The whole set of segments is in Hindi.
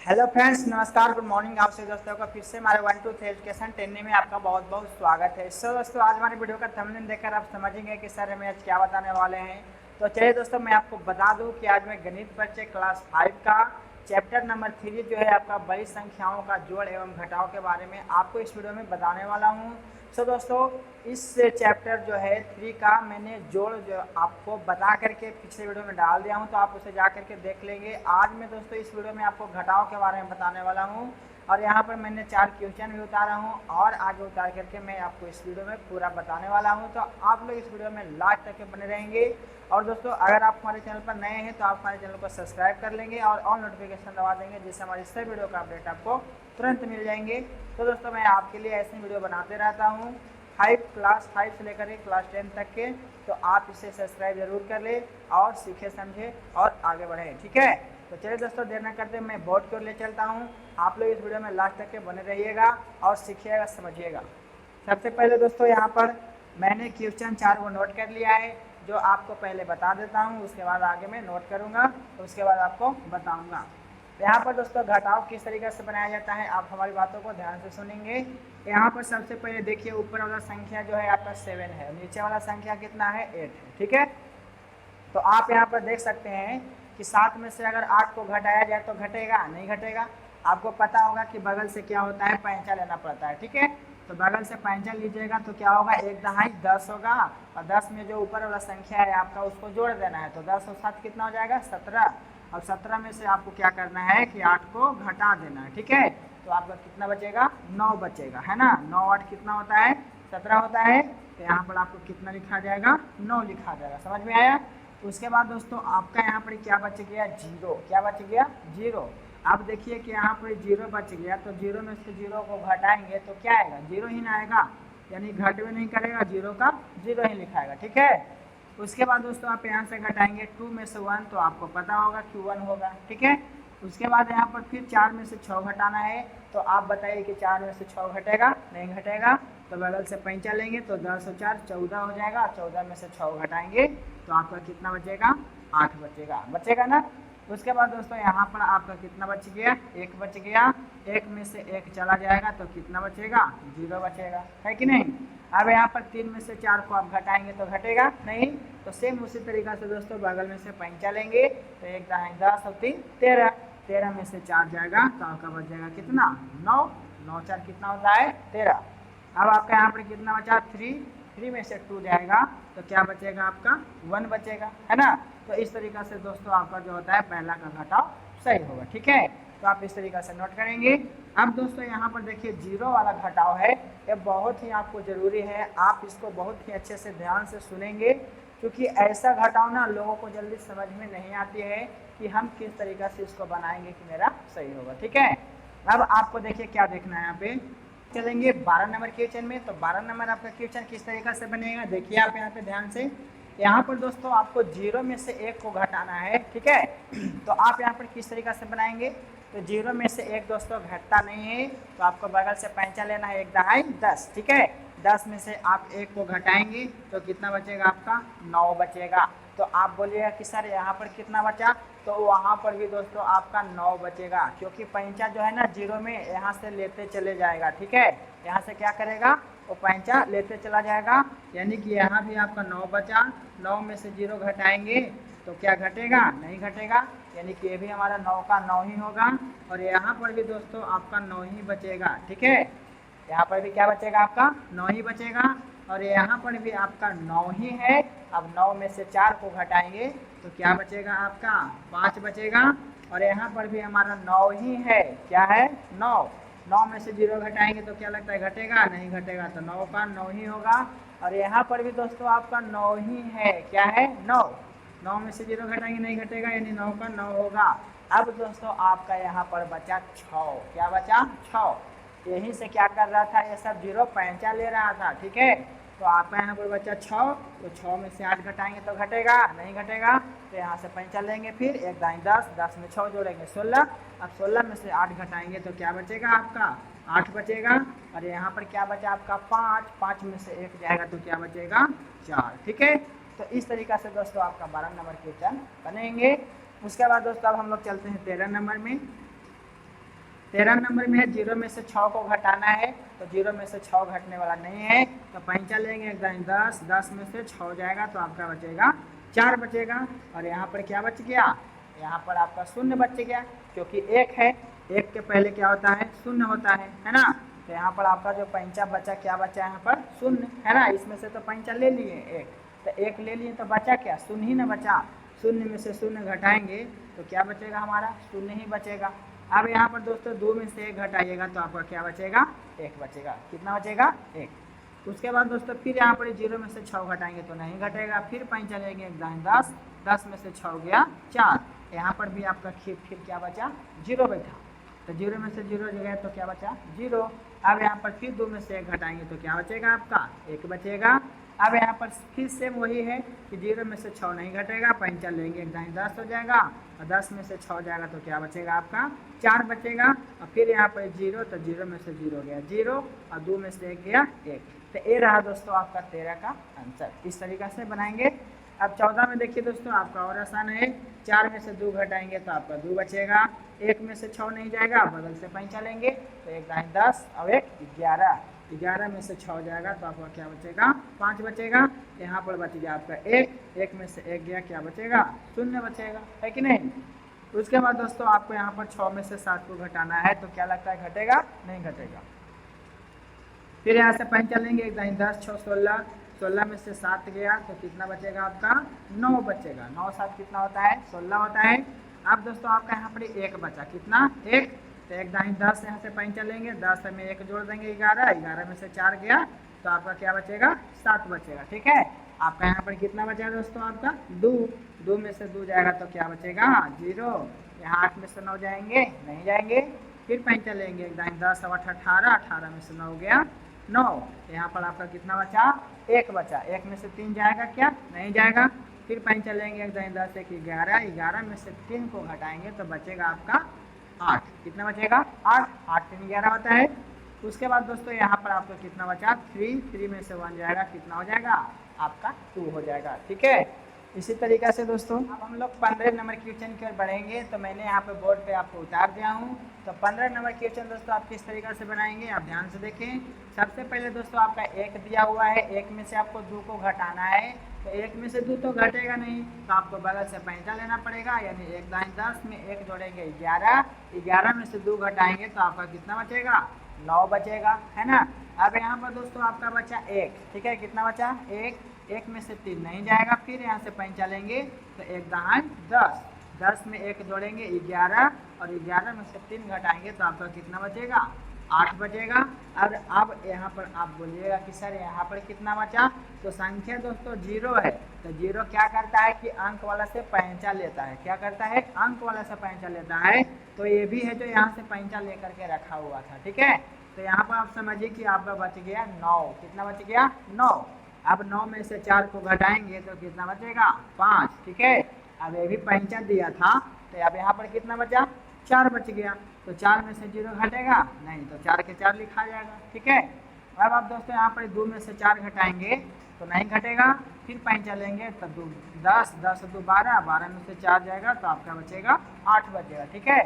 हेलो फ्रेंड्स, नमस्कार, गुड मॉर्निंग। आप सभी दोस्तों का फिर से हमारे 1 to 3 एजुकेशन ट्रेनिंग में आपका बहुत बहुत स्वागत है। सो दोस्तों, आज हमारी वीडियो का थंबनेल देखकर आप समझेंगे कि सर हमें आज क्या बताने वाले हैं। तो चलिए दोस्तों, मैं आपको बता दूं कि आज मैं गणित परिचय क्लास 5 का चैप्टर नंबर 3 जो है आपका बड़ी संख्याओं का जोड़ एवं घटाव के बारे में आपको इस वीडियो में बताने वाला हूँ। सो दोस्तों, इस चैप्टर जो है 3 का मैंने जोड़ जो आपको बता करके पिछले वीडियो में डाल दिया हूं, तो आप उसे जा करके देख लेंगे। आज मैं दोस्तों इस वीडियो में आपको घटाव के बारे में बताने वाला हूं और यहाँ पर मैंने 4 क्वेश्चन भी उतारा हूं और आगे उतार करके मैं आपको इस वीडियो में पूरा बताने वाला हूं। तो आप लोग इस वीडियो में लास्ट तक बने रहेंगे। और दोस्तों, अगर आप हमारे चैनल पर नए हैं तो आप हमारे चैनल को सब्सक्राइब कर लेंगे और ऑल नोटिफिकेशन दबा देंगे, जिससे हमारी सभी वीडियो का अपडेट आपको तुरंत मिल जाएंगे। तो दोस्तों, मैं आपके लिए ऐसे वीडियो बनाते रहता हूँ क्लास 5 से लेकर क्लास 10 तक के। तो आप इसे सब्सक्राइब जरूर कर ले और सीखे समझे और आगे बढ़े, ठीक है। तो चलिए दोस्तों, देर न करते मैं बोर्ड की ओर ले चलता हूँ। आप लोग इस वीडियो में लास्ट तक के बने रहिएगा और सीखिएगा, समझिएगा। सबसे पहले दोस्तों, यहाँ पर मैंने क्वेश्चन 4 को नोट कर लिया है, जो आपको पहले बता देता हूँ, उसके बाद आगे मैं नोट करूँगा, तो उसके बाद आपको बताऊँगा। यहाँ पर दोस्तों घटाव किस तरीके से बनाया जाता है, आप हमारी बातों को ध्यान से सुनेंगे। यहाँ पर सबसे पहले देखिए, ऊपर वाला संख्या जो है आपका 7 है, नीचे वाला संख्या कितना है, 8 है, ठीक है। तो आप यहाँ पर देख सकते हैं कि 7 में से अगर 8 को घटाया जाए तो घटेगा, नहीं घटेगा। आपको पता होगा कि बगल से क्या होता है, पैंचा लेना पड़ता है, ठीक है। तो बगल से पैंचा लीजिएगा तो क्या होगा, 1 दहाई 10 होगा और 10 में जो ऊपर वाला संख्या है आपका उसको जोड़ देना है। तो 10 और 7 कितना हो जाएगा, 17। अब 17 में से आपको क्या करना है कि 8 को घटा देना है, ठीक है। तो आपका कितना बचेगा, 9 बचेगा, है ना। 9 8 कितना होता है, 17 होता है। तो यहाँ पर आपको कितना लिखा जाएगा, 9 लिखा जाएगा। समझ में आया। उसके बाद दोस्तों आपका यहाँ पर क्या बच गया, 0। क्या बच गया, 0। अब देखिए कि यहाँ पर 0 बच गया, तो 0 में से 0 को घटाएंगे तो क्या आएगा, 0 ही ना आएगा, यानी घट भी नहीं करेगा, 0 का 0 ही लिखाएगा, ठीक है। उसके बाद दोस्तों आप यहाँ से घटाएंगे 2 में से 1, तो आपको पता होगा कि 1 होगा, ठीक है। उसके बाद यहाँ पर फिर 4 में से 6 घटाना है, तो आप बताइए कि 4 में से 6 घटेगा, नहीं घटेगा। तो बगल से पैंचा लेंगे तो 10 और 4 14 हो जाएगा। 14 में से 6 घटाएंगे तो आपका कितना बचेगा, 8 बचेगा, बचेगा ना। उसके बाद दोस्तों यहाँ पर आपका कितना बच गया, 1 बच गया। 1 में से 1 चला जाएगा तो कितना बचेगा, 0 बचेगा, है कि नहीं। अब यहाँ पर 3 में से 4 को आप घटाएंगे तो घटेगा नहीं। तो सेम उसी तरीका से दोस्तों बगल में से पैंचा लेंगे तो 1 दहाई 10 और 3 13। 13 में से 4 जाएगा तो आपका बच जाएगा कितना, 9। 9 4 कितना होता है, 13। अब आपका यहाँ पर कितना बचा, 3 में से 2 जाएगा तो क्या बचेगा आपका, 1 बचेगा, है ना। तो इस तरीका से दोस्तों आपका जो होता है पहला का घटाव सही होगा, ठीक है। तो आप इस तरीका से नोट करेंगे। अब दोस्तों यहाँ पर देखिए 0 वाला घटाव है, ये बहुत ही आपको ज़रूरी है। आप इसको बहुत ही अच्छे से ध्यान से सुनेंगे, क्योंकि ऐसा घटाव ना लोगों को जल्दी समझ में नहीं आती है कि हम किस तरीका से इसको बनाएंगे कि मेरा सही होगा, ठीक है। अब आपको देखिए क्या देखना है, यहाँ पे चलेंगे 12 नंबर क्वेश्चन में। तो 12 नंबर आपका क्वेश्चन किस तरीका से बनेगा, देखिए आप यहाँ पे ध्यान से। यहाँ पर दोस्तों आपको 0 में से 1 को घटाना है, ठीक है। तो आप यहाँ पर किस तरीका से बनाएंगे, तो 0 में से 1 दोस्तों घटता नहीं है, तो आपको बगल से पैंचा लेना है, 1 दहाई 10, ठीक है। 10 में से आप 1 को घटाएंगे तो कितना बचेगा आपका, 9 बचेगा। तो आप बोलिएगा कि सर यहाँ पर कितना बचा, तो वहाँ पर भी दोस्तों आपका 9 बचेगा, क्योंकि पैंचा जो है ना 0 में यहाँ से लेते चले जाएगा, ठीक है। यहाँ से क्या करेगा, वो पैंचा लेते चला जाएगा, यानी कि यहाँ भी आपका 9 बचा। 9 में से 0 घटाएंगे तो क्या घटेगा, नहीं घटेगा, यानी कि ये भी हमारा 9 का 9 ही होगा। और यहाँ पर भी दोस्तों आपका 9 ही बचेगा, ठीक है। यहाँ पर भी क्या बचेगा, आपका 9 ही बचेगा। और यहाँ पर भी आपका 9 ही है। अब 9 में से 4 को घटाएंगे तो क्या बचेगा, आपका 5 बचेगा। और यहाँ पर भी हमारा 9 ही है, क्या है, 9। 9 में से 0 घटाएंगे तो क्या लगता है, घटेगा, नहीं घटेगा, तो 9 का 9 ही होगा। और यहाँ पर भी दोस्तों आपका 9 ही है, क्या है, 9। 9 में से 0 घटाएंगे, नहीं घटेगा, यानी 9 का 9 होगा। अब दोस्तों आपका यहाँ पर बचा 6, क्या बचा, 6। यहीं से क्या कर रहा था, ये सब 0 पैंचा ले रहा था, ठीक है। तो आपका यहाँ पर बचा 6, तो 6 में से 8 घटाएंगे तो घटेगा, नहीं घटेगा, तो यहाँ से पैंचा लेंगे, फिर 1 दाई 10, 10 में 6 जोड़ेंगे 16। अब 16 में से 8 घटाएंगे तो क्या बचेगा, आपका 8 बचेगा। और यहाँ पर क्या बचा आपका 5, 5 में से 1 जाएगा तो क्या बचेगा, 4, ठीक है। तो इस तरीका से दोस्तों आपका 12 नंबर क्वेश्चन बनेंगे। उसके बाद दोस्तों अब हम लोग चलते हैं 13 नंबर में। 13 नंबर में है 0 में से 6 को घटाना है, तो 0 में से 6 घटने वाला नहीं है, तो पैंचा लेंगे एक दाएं 10, 10 में से 6 जाएगा तो आपका बचेगा 4 बचेगा। और यहाँ पर क्या बच गया, यहाँ पर आपका शून्य बच गया, क्योंकि 1 है, 1 के पहले क्या होता है, शून्य होता है ना। तो यहाँ पर आपका जो पैंचा बचा, क्या बचा यहाँ पर, शून्य है ना। इसमें से तो पैंचा ले लिए 1, तो 1 ले लिए तो बचा क्या, शून्य ही ना बचा। शून्य में से शून्य घटाएंगे तो क्या बचेगा हमारा, शून्य ही बचेगा। अब यहाँ पर दोस्तों 2 में से 1 घटाइएगा तो आपका क्या बचेगा, 1 बचेगा। कितना बचेगा, 1। उसके बाद दोस्तों फिर यहाँ पर 0 में से 6 घटाएंगे तो नहीं घटेगा, फिर पैंचा लेंगे एक दाएं 10, 10 में से 6 गया 4, यहाँ पर भी आपका फिर क्या बचा, 0 बैठा। तो 0 में से 0 जगह तो क्या बचा, 0। अब यहाँ पर फिर 2 में से 1 घटाएंगे तो क्या बचेगा आपका, 1 बचेगा। अब यहाँ पर फिर सेम वही है कि 0 में से 6 नहीं घटेगा, पैंचा लेंगे एक दाएं 10 हो जाएगा, और 10 में से 6 जाएगा तो क्या बचेगा आपका, 4 बचेगा। और फिर यहाँ पर 0, तो 0 में से 0 गया 0, और 2 में से 1 गया 1। तो ये रहा दोस्तों आपका 13 का आंसर। इस तरीक़ा से बनाएंगे। अब 14 में देखिए दोस्तों, आपका और आसान है। 4 में से 2 घटाएंगे तो आपका 2 बचेगा, 1 में से 6 नहीं जाएगा, बगल से पैंचा लेंगे तो एक दाएं 10 और एक 11, 11 में से 6 जाएगा तो आपका क्या बचेगा, 5 बचेगा। यहाँ पर बच गया आपका 1, 1 में से 1 गया, क्या बचेगा, 0 बचेगा, है कि नहीं। उसके बाद दोस्तों आपको यहाँ पर 6 में से 7 को घटाना है, तो क्या लगता है, घटेगा, नहीं घटेगा। फिर यहाँ से पैंचा लेंगे एक दाएं 10, 6, 16, 16 में से 7 गया तो कितना बचेगा आपका, 9 बचेगा। 9 7 कितना होता है, 16 होता है। अब दोस्तों आपका यहाँ पर 1 बचा, कितना, 1। तो एक दाएं 10 यहाँ से पैंचा लेंगे, 10 में 1 जोड़ देंगे 11, 11 में से 4 गया तो आपका क्या बचेगा, 7 बचेगा। ठीक है, आपका यहाँ पर कितना बचा दोस्तों, आपका 2, 2 में से 2 जाएगा तो क्या बचेगा, 0। यहाँ 8 में से 9 जाएंगे, नहीं जाएंगे। फिर पैंचा लेंगे एक दाएं 10 और 18, 18 में से 9 गया 9, यहाँ पर आपका कितना बचा, 1 बचा। 1 में से 3 जाएगा क्या, नहीं जाएगा। फिर पैंचा लेंगे एक दाएं 10 एक 11, 11 में से 3 को घटाएंगे तो बचेगा आपका 8। कितना बचेगा, 8, 8 3 11 होता है। उसके बाद दोस्तों यहाँ पर आपको कितना बचा, 3, 3 में से 1 जाएगा, कितना हो जाएगा आपका, 2 हो जाएगा। ठीक है, इसी तरीक़े से दोस्तों अब हम लोग 15 नंबर क्वेश्चन की ओर बढ़ेंगे। तो मैंने यहाँ पे बोर्ड पे आपको उतार दिया हूँ। तो 15 नंबर क्वेश्चन दोस्तों आप किस तरीक़े से बनाएंगे, आप ध्यान से देखें। सबसे पहले दोस्तों आपका 1 दिया हुआ है, 1 में से आपको 2 को घटाना है। तो 1 में से 2 तो घटेगा नहीं, तो आपको बगल से पैंचा लेना पड़ेगा, यानी एक दाएं 10 में 1 जोड़ेंगे 11, 11 में से 2 घटाएंगे तो आपका कितना बचेगा, 9 बचेगा, है ना। अब यहाँ पर दोस्तों आपका बचा 1, ठीक है, कितना बचा, 1, 1 में से 3 नहीं जाएगा। फिर यहाँ से पैंचा लेंगे तो एक दाएं 10, 10 में 1 जोड़ेंगे 11, और 11 में से 3 घटाएंगे तो आपका कितना बचेगा, 8 बचेगा। अब यहाँ पर आप बोलिएगा कि सर यहाँ पर कितना बचा, तो संख्या दोस्तों 0 है, तो 0 क्या करता है कि अंक वाला से पैंचा लेता है। क्या करता है, अंक वाला से पैंचा लेता है। तो ये भी है जो यहाँ से पैंचा लेकर के रखा हुआ था। ठीक है, तो यहाँ पर आप समझिए कि आपका बच गया 9। कितना बच गया, 9। अब 9 में से 4 को घटाएंगे तो कितना बचेगा, 5। ठीक है, अब ये भी पैंचा दिया था, तो अब यहाँ पर कितना बचा, 4 बच गया। तो 4 में से 0 घटेगा नहीं, तो 4 के 4 लिखा जाएगा। ठीक है, अब आप दोस्तों यहाँ पर 2 में से 4 घटाएंगे तो नहीं घटेगा। फिर पैंचा लेंगे तो 2 10, 10 2 12, 12 में से 4 जाएगा तो आपका बचेगा 8 बचेगा। ठीक है,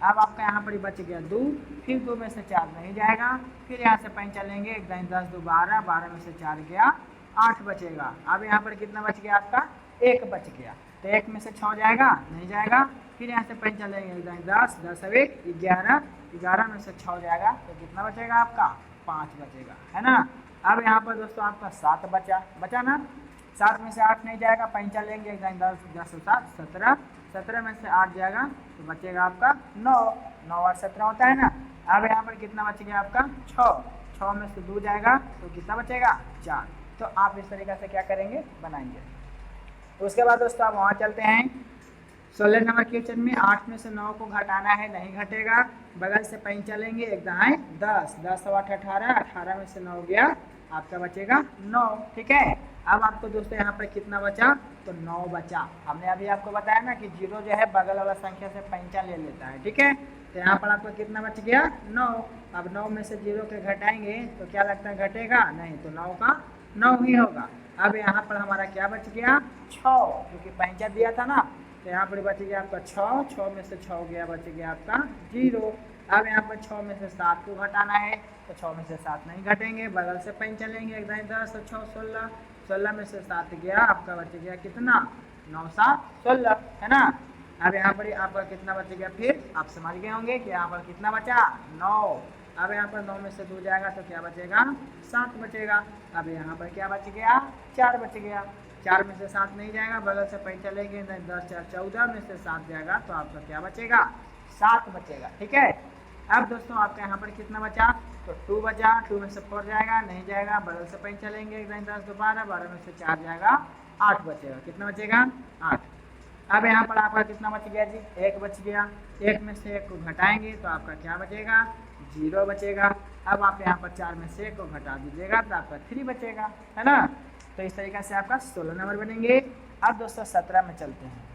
अब आपका यहाँ पर बच गया 2, फिर 2 में से 4 नहीं जाएगा। फिर यहाँ से पैंचा लेंगे एक दाएं 10 2 12, 12 में से 4 गया, 8 बचेगा। अब यहाँ पर कितना बच गया आपका, 1 बच गया। तो 1 में से 6 जाएगा, नहीं जाएगा। फिर यहाँ से पैंचा लेंगे 10, 10 अब 1 11, 11 में से 6 जाएगा तो कितना बचेगा आपका, 5 बचेगा, है ना। अब यहाँ पर दोस्तों आपका 7 बचा ना। 7 में से 8 नहीं जाएगा, पैंचा लेंगे 10, 10 7 17, 17 में से 8 जाएगा तो बचेगा आपका 9, 9 और 17 होता है ना। अब यहाँ पर कितना बच गया आपका, 6, 6 में से 2 जाएगा तो कितना बचेगा, 4। तो आप इस तरीके से क्या करेंगे, बनाएंगे। उसके बाद दोस्तों आप वहाँ चलते हैं 16 नंबर क्वेश्चन में। 8 में से 9 को घटाना है, नहीं घटेगा। बगल से पैंचा लेंगे एक दाएं 10, 10 और 8 18, 18 में से 9 गया, आपका बचेगा 9। ठीक है, अब आपको दोस्तों यहाँ पर कितना बचा, तो 9 बचा। हमने अभी आपको बताया ना कि 0 जो है बगल वाला संख्या से पैंचा ले लेता है। ठीक है, तो यहाँ पर आपको कितना बच गया, 9। अब 9 में से 0 के घटाएंगे तो क्या लगता है, घटेगा नहीं, तो 9 का 9 ही होगा। अब यहाँ पर हमारा क्या बच गया, 6, क्योंकि पैंचा दिया था ना, तो यहाँ पर बच गया आपका 6, 6 में से 6 गया, बच गया आपका 0। अब यहाँ पर 6 में से 7 को घटाना है, तो 6 में से 7 नहीं घटेंगे, बगल से पेन चलेंगे, 1 दाएं 10 और 6 16, 16 में से 7 गया, आपका बच गया कितना 9 7 16, है ना। अब यहाँ पर आपका कितना बच गया, फिर आप समझ गए होंगे कि यहाँ पर कितना बचा 9। अब यहाँ पर 9 में से 2 जाएगा तो क्या बचेगा 7 बचेगा। अब यहाँ पर क्या बच गया 4 बच गया, 4 में से 7 नहीं जाएगा, बगल से पेन चलेंगे, 10 4 14 में से 7 जाएगा तो आपका क्या बचेगा 7 बचेगा, ठीक है। अब दोस्तों आपका यहाँ पर कितना बचा, तो 2 बचा, 2 में से 4 जाएगा, नहीं जाएगा, बगल से पेन चलेंगे, 10 2 12, 12 में से 4 जाएगा 8 बचेगा, कितना बचेगा 8। अब यहाँ पर आपका कितना बच गया जी 1 बच गया, 1 में से 1 को घटाएंगे तो आपका क्या बचेगा 0 बचेगा। अब आप यहाँ पर 4 में से 1 को घटा दीजिएगा तो आपका 3 बचेगा, है ना। तो इस तरीके से आपका 16 नंबर बनेंगे। अब दोस्तों 17 में चलते हैं।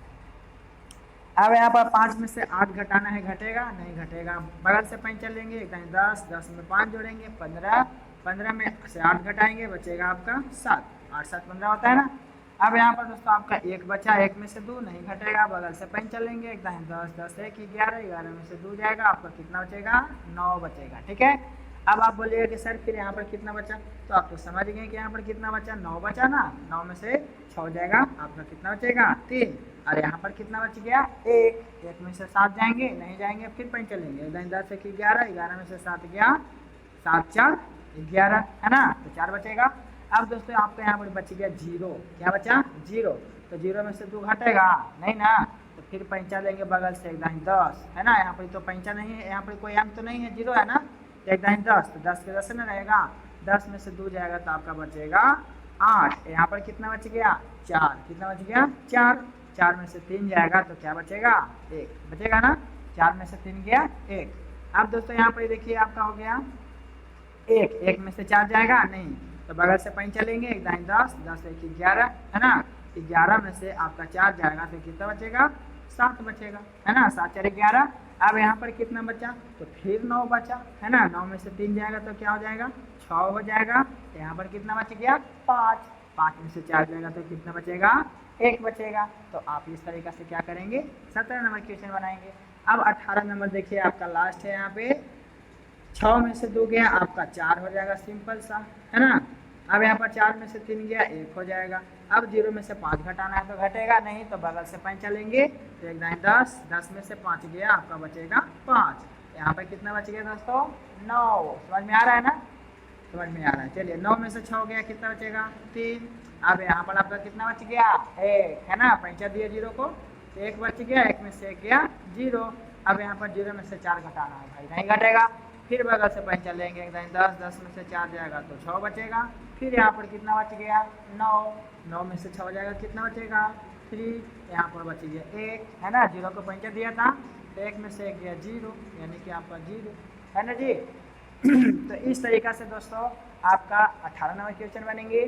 अब यहाँ पर 5 में से 8 घटाना है, घटेगा नहीं घटेगा, बगल से पेन चलेंगे, 10 10 में 5 जोड़ेंगे 15, 15 में से 8 घटाएंगे, बचेगा आपका 7, 8 7 15 होता है ना। अब यहाँ पर दोस्तों आपका 1 बचा, 1 में से 2 नहीं घटेगा, बगल से पेन चलेंगे, 10 10 1 11, 11 में से 2 जाएगा, आपका कितना बचेगा 9 बचेगा, ठीक है। अब आप बोलिएगा कि सर फिर यहाँ पर कितना बचा, तो आप तो समझ गए कि यहाँ पर कितना बचा 9 बचा ना, 9 में से 6 जाएगा, आपका कितना बचेगा 3। और यहाँ पर कितना बच गया 1, 1 में से 7 जाएंगे, नहीं जाएंगे, फिर पेन चलेंगे, 10 1 11, 11 में से 7 गया, 7 4 11, है ना, तो 4 बचेगा। अब दोस्तों आपका यहाँ पर बच गया 0, क्या बचा 0, तो 0 में से 2 घटेगा नहीं ना, तो फिर पंचा लेंगे बगल से, 10 है ना, यहाँ पर तो पंचा नहीं है, यहाँ पर कोई अंक तो नहीं है, 0 है ना, 10 तो 10 के 10 में रहेगा, 10 में से 2 जाएगा तो आपका बचेगा 8। यहाँ पर कितना बच गया 4, कितना बच गया 4, 4 में से 3 जाएगा तो क्या बचेगा 1 बचेगा ना, 4 में से 3 गया 1। अब दोस्तों यहाँ पर देखिए आपका हो गया 1, 1 में से 4 जाएगा नहीं, तो बगल से पेन चलेंगे, 10 10 1 11, है ना, 11 में से आपका 4 जाएगा तो कितना बचेगा 7 बचेगा, है ना, 7 4 11। अब यहाँ पर कितना बचा, तो फिर 9 बचा, है ना, 9 में से 3 जाएगा तो क्या हो जाएगा 6 हो जाएगा, तो यहाँ पर कितना बच गया 5, 5 में से 4 जाएगा तो कितना बचेगा 1 बचेगा। तो आप इस तरीके से क्या करेंगे 17 नंबर क्वेश्चन बनाएंगे। अब 18 नंबर देखिए आपका लास्ट है, यहाँ पे 6 में से 2 गया, आपका 4 हो जाएगा, सिंपल सा, है ना। अब यहाँ पर 4 में से 3 गया, 1 हो जाएगा। अब 0 में से 5 घटाना है तो घटेगा नहीं, तो बगल से 5 चलेंगे, तो 10 10 में से 5 गया, आपका बचेगा 5। यहाँ पर कितना बच गया दोस्तों 9, समझ में आ रहा है ना, समझ में आ रहा है। चलिए 9 में से 6 गया, कितना बचेगा 3। अब यहाँ पर आपका कितना बच गया 1, है ना, 5 दिए 0 को, तो 1 बच गया, 1 में से 1 गया 0। अब यहाँ पर 0 में से 4 घटाना है भाई, नहीं घटेगा, फिर बगल से 5 चलेंगे, 10 10 में से 4 जाएगा तो 6 बचेगा। फिर यहाँ पर कितना बच गया 9, 9 में से 6 जाएगा, कितना बचेगा 3, यहाँ पर बच गया 1, है ना, 0 को 5 दिया था, तो 1 में से 1 गया 0, यानी कि आपका 0, है ना जी। तो इस तरीक़ा से दोस्तों आपका 18 नंबर क्वेश्चन बनेंगे।